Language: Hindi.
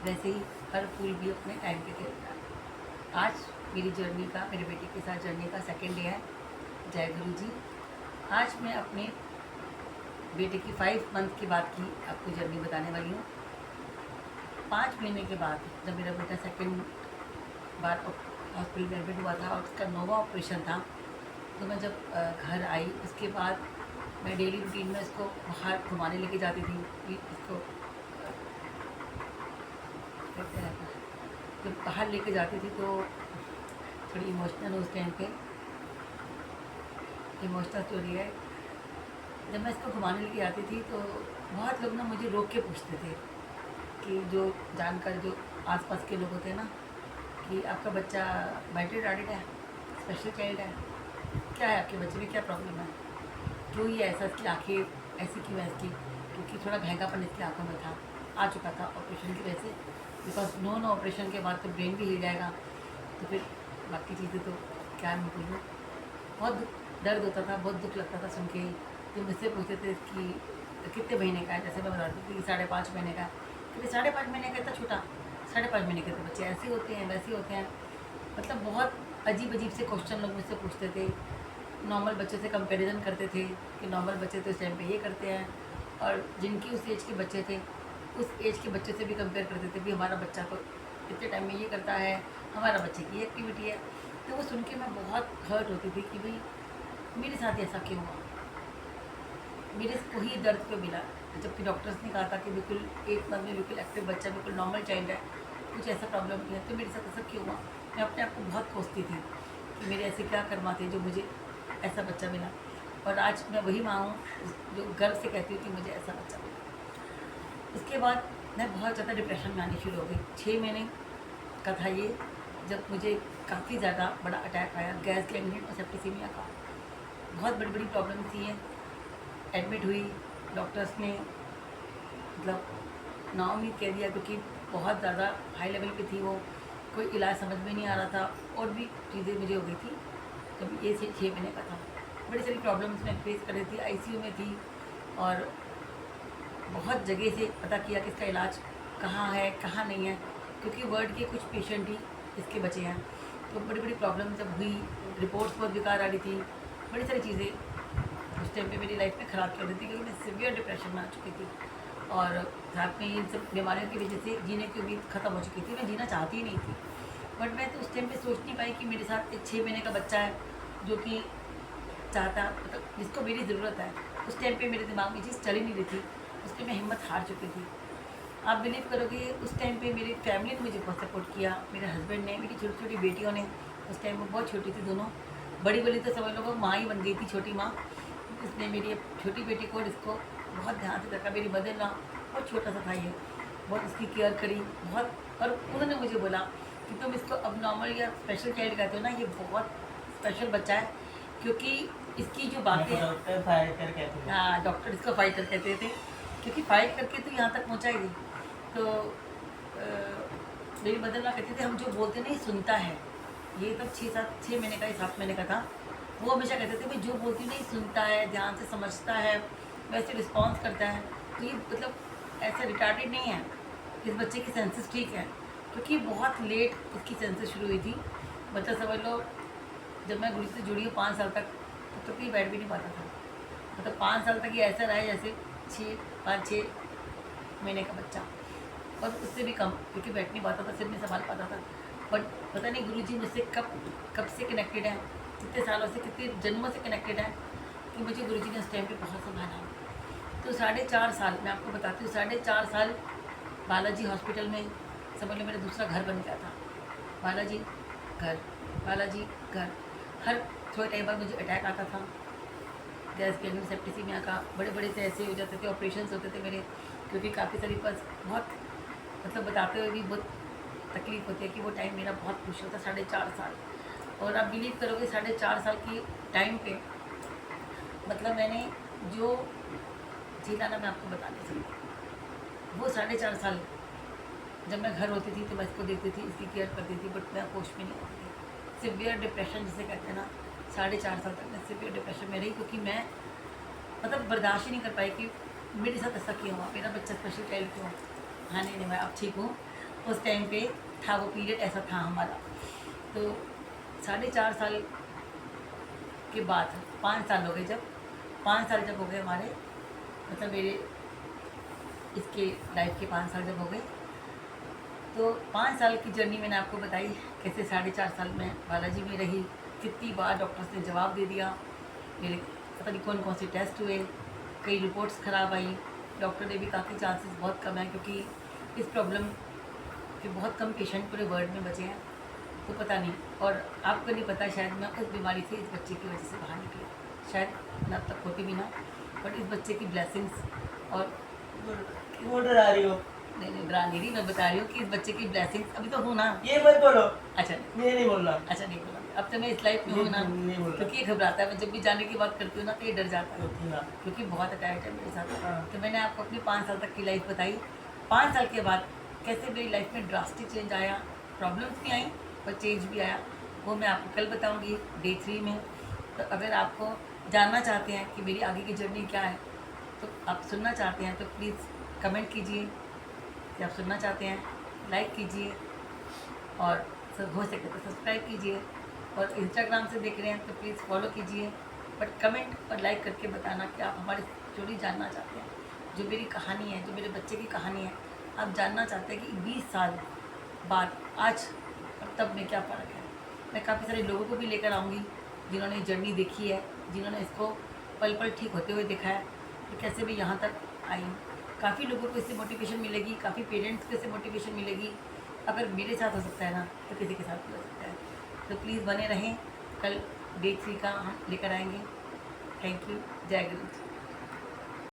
वैसे ही हर फूल भी अपने टाइम पे खिलता है। आज मेरी जर्नी का, मेरे बेटे के साथ जर्नी का सेकेंड डे है। जय गुरु जी। आज मैं अपने बेटे की 5 मंथ के बाद की आपको जर्नी बताने वाली हूँ। 5 महीने के बाद जब मेरा बेटा सेकेंड बार हॉस्पिटल में एडमिट हुआ था और उसका 9वां ऑपरेशन था, तो मैं जब घर आई उसके बाद मैं डेली रूटीन में इसको बाहर घुमाने लेके जाती थी कि इसको कहते रहता है, जब बाहर लेके जाती थी तो थोड़ी इमोशनल उस टाइम पे इमोशनल स्टोरी है। जब मैं इसको घुमाने लेके जाती थी तो बहुत लोग ना मुझे रोक के पूछते थे कि जो जानकर जो आसपास के लोग होते हैं ना, कि आपका बच्चा मेंटली रिटार्डेड है, स्पेशल चाइल्ड है, क्या है आपके बच्चे में, क्या प्रॉब्लम है, क्यों ये ऐसा, इसकी आँखें ऐसी क्यों है इसकी, क्योंकि थोड़ा महंगापन इसकी आँखों में था, आ चुका था ऑपरेशन की वजह से। बिकॉज नो ऑपरेशन के बाद तो ब्रेन भी हिल जाएगा, तो फिर बाकी चीज़ें तो क्या मैं बोलूँ। बहुत दर्द होता था, बहुत दुख लगता था सुन के। तो मुझसे पूछते थे कि कितने महीने का है, जैसे मैं बताती थी कि 5.5 महीने का है, क्योंकि 5.5 महीने का इतना छोटा, 5.5 महीने के तो बच्चे ऐसे होते हैं वैसे होते हैं। मतलब बहुत अजीब अजीब से क्वेश्चन लोग मुझसे पूछते थे। नॉर्मल बच्चे से कंपैरिजन करते थे कि नॉर्मल बच्चे तो इस टाइम पे ये करते हैं, और जिनकी उस एज के बच्चे थे उस एज के बच्चे से भी कंपेयर करते थे भी हमारा बच्चा तो इतने टाइम में ये करता है, हमारा बच्चे की ये एक्टिविटी है। तो वो सुन के मैं बहुत हर्ट होती थी कि भाई मेरे साथ ऐसा क्यों हुआ, मेरे को ही दर्द क्यों मिला, जबकि डॉक्टर्स ने कहा था कि बिल्कुल 8 मंथ में बिल्कुल एक्टिव बच्चा, बिल्कुल नॉर्मल चाइल्ड है, कुछ ऐसा प्रॉब्लम नहीं है। तो मेरे साथ ऐसा क्यों हुआ, मैं अपने आप को बहुत कोसती थी कि मेरे ऐसे क्या कर्मा थे जो मुझे ऐसा बच्चा मिला। और आज मैं वही माँ हूँ जो गर्व से कहती हूँ कि मुझे ऐसा बच्चा मिला। उसके बाद मैं बहुत ज़्यादा डिप्रेशन में आनी शुरू हो गई। 6 महीने का था ये जब मुझे काफ़ी ज़्यादा बड़ा अटैक आया, गैस गैंग्रीन और सेप्टिसीमिया का। बहुत बड़ी बड़ी प्रॉब्लम थी ये। एडमिट हुई, डॉक्टर्स ने मतलब नाउमीद कह दिया, क्योंकि बहुत ज़्यादा हाई लेवल पे थी वो, कोई इलाज समझ में नहीं आ रहा था, और भी चीज़ें मुझे हो गई थी जब ये 6 महीने का था। बड़ी सारी प्रॉब्लम्स मैं फेस कर रही थी, आईसीयू में थी, और बहुत जगह से पता किया कि इसका इलाज कहाँ है कहाँ नहीं है, क्योंकि वर्ल्ड के कुछ पेशेंट ही इसके बचे हैं। तो बड़ी बड़ी प्रॉब्लम जब हुई, रिपोर्ट्स बहुत बेकार आ रही थी, बड़ी सारी चीज़ें उस टाइम पे मेरी लाइफ में ख़राब कर दी थी, क्योंकि मैं सीवियर डिप्रेशन में आ चुकी थी, और साथ में इन सब बीमारियों की वजह से जीने की उम्मीद ख़त्म हो चुकी थी। मैं जीना चाहती ही नहीं थी, बट मैं तो उस टाइम पे सोच नहीं पाई कि मेरे साथ एक 6 महीने का बच्चा है जो कि चाहता, मतलब जिसको मेरी ज़रूरत है। उस टाइम पे मेरे दिमाग में चीज़ चल ही नहीं रही थी, उसके मैं हिम्मत हार चुकी थी। आप बिलीव करोगे, उस टाइम पे मेरी फैमिली ने मुझे बहुत सपोर्ट किया, मेरे हस्बैंड ने, मेरी छोटी छोटी बेटियों ने। उस टाइम वो बहुत छोटी थी दोनों, बड़ी वाली तो समझ लो माँ ही बन गई थी, छोटी माँ। इसने मेरी छोटी बेटी को और इसको बहुत ध्यान से रखा। मेरी मदर ना, बहुत छोटा सा था ये, बहुत इसकी केयर करी बहुत। और उन्होंने मुझे बोला कि तुम इसको अब नॉर्मल या स्पेशल चाइल्ड कहते हो ना, ये बहुत स्पेशल बच्चा है, क्योंकि इसकी जो बातें, डॉक्टर फाइटर कहते हैं। हाँ डॉक्टर इसको फाइटर कहते थे, क्योंकि फाइट करके तो यहाँ तक पहुँचाएगी। तो मेरी मदर ना कहती थी हम जो बोलते नहीं सुनता है। ये तब 6 महीने का या 7 महीने का था। वो हमेशा कहते थे भाई जो बोलती नहीं सुनता है, ध्यान से समझता है, वैसे रिस्पॉन्स करता है। तो ये मतलब ऐसा रिटार्डेड नहीं है, इस बच्चे की सेंसेस ठीक है, क्योंकि बहुत लेट इसकी सेंसेस शुरू हुई थी। मतलब समझ लो जब मैं गुरु से जुड़ी हूँ 5 साल तक, तो कभी बैठ भी नहीं पाता था। मतलब 5 साल तक ये ऐसा रहा है जैसे 5-6 महीने का बच्चा, और उससे भी कम, क्योंकि बैठ नहीं पाता था, सिर नहीं संभाल पाता था। बट पता नहीं गुरुजी मुझसे कब कब से कनेक्टेड है, कितने सालों से, कितने जन्मों से कनेक्टेड है, कि मुझे गुरुजी ने उस टाइम पे बहुत संभाला। तो 4.5 साल मैं आपको बताती हूँ, 4.5 साल बालाजी हॉस्पिटल में समझ लो मेरा दूसरा घर बन गया था। बालाजी घर, बालाजी घर, हर थोड़े टाइम बाद मुझे अटैक आता था, गैस गैंग्रीन सेप्टिसीमिया का, बड़े बड़े से ऐसे हो जाते थे, ऑपरेशंस होते थे मेरे, क्योंकि काफ़ी सारी बस बहुत, मतलब बताते हुए भी बहुत तकलीफ होती है कि वो टाइम मेरा बहुत मुश्किल था, 4.5 साल। और आप बिलीव करोगे 4.5 साल की टाइम पे मतलब मैंने जो झीला ना, मैं आपको बता नहीं सकती। वो 4.5 साल जब मैं घर होती थी तो मैं इसको देखती थी, इसकी केयर करती थी, बट मैं होश में नहीं होती थी। सिवियर डिप्रेशन जिसे कहते हैं ना, 4.5 साल तक मैं सिवियर डिप्रेशन में रही, क्योंकि मैं मतलब बर्दाश्त ही नहीं कर पाई कि मेरे साथ ऐसा क्यों हुआ, मेरा बच्चा स्पेशल चाइल्ड क्यों। हाँ नहीं मैं अब ठीक हूँ, उस टाइम पे था, वो पीरियड ऐसा था हमारा। तो 4.5 साल के बाद 5 साल हो गए, जब 5 साल जब हो गए हमारे, मतलब मेरे इसके लाइफ के 5 साल जब हो गए, तो 5 साल की जर्नी मैंने आपको बताई कैसे 4.5 साल में बालाजी में रही, कितनी बार डॉक्टर्स ने जवाब दे दिया, मेरे पता नहीं कौन कौन से टेस्ट हुए, कई रिपोर्ट्स ख़राब आई, डॉक्टर ने भी काफ़ी चांसेस बहुत कम है, क्योंकि इस प्रॉब्लम के बहुत कम पेशेंट पूरे वर्ल्ड में बचे हैं। तो पता नहीं, और आपको नहीं पता शायद मैं उस बीमारी से इस बच्चे की वजह से बाहर निकली, शायद मैं अब तक होती भी ना, बट इस बच्चे की ब्लेसिंग्स और क्यों डरा रही हो? नहीं डरा नहीं रही, मैं बता रही हूँ कि इस बच्चे की ब्लेसिंग्स, अभी तो हूँ ना। ये मत बोलो। अच्छा ये नहीं बोलना। अच्छा नहीं बोला, अब तो मैं इस लाइफ में हूँ ना, नहीं बोलना। क्योंकि ये घबराता है, मैं जब भी जाने की बात करती हूँ ना तो ये डर जाता है, हाँ। क्योंकि बहुत अटैच है मेरे साथ। हाँ। तो मैंने आपको अपनी 5 साल तक की लाइफ बताई, 5 साल के बाद कैसे मेरी लाइफ में ड्रास्टिक चेंज आया, प्रॉब्लम्स भी आई और चेंज भी आया, वो मैं आपको कल बताऊँगी डे 3 में। तो अगर आपको जानना चाहते हैं कि मेरी आगे की जर्नी क्या है, तो आप सुनना चाहते हैं तो प्लीज़ कमेंट कीजिए कि आप सुनना चाहते हैं, लाइक कीजिए और हो सके तो सब्सक्राइब कीजिए, और इंस्टाग्राम से देख रहे हैं तो प्लीज़ फॉलो कीजिए, बट कमेंट और लाइक करके बताना कि आप हमारी स्टोरी जानना चाहते हैं, जो मेरी कहानी है, जो मेरे बच्चे की कहानी है, आप जानना चाहते हैं कि 20 साल बाद आज और तब में क्या फ़र्क है। मैं काफ़ी सारे लोगों को भी लेकर आऊँगी जिन्होंने जर्नी देखी है, जिन्होंने इसको पल पल ठीक होते हुए देखा है कि कैसे भी यहाँ तक आई हूँ। काफ़ी लोगों को इससे मोटिवेशन मिलेगी, काफ़ी पेरेंट्स को इससे मोटिवेशन मिलेगी। अगर मेरे साथ हो सकता है ना, तो किसी के साथ भी हो सकता है। तो प्लीज़ बने रहें, कल डे 3 का हम लेकर आएंगे। थैंक यू, जय गुरु।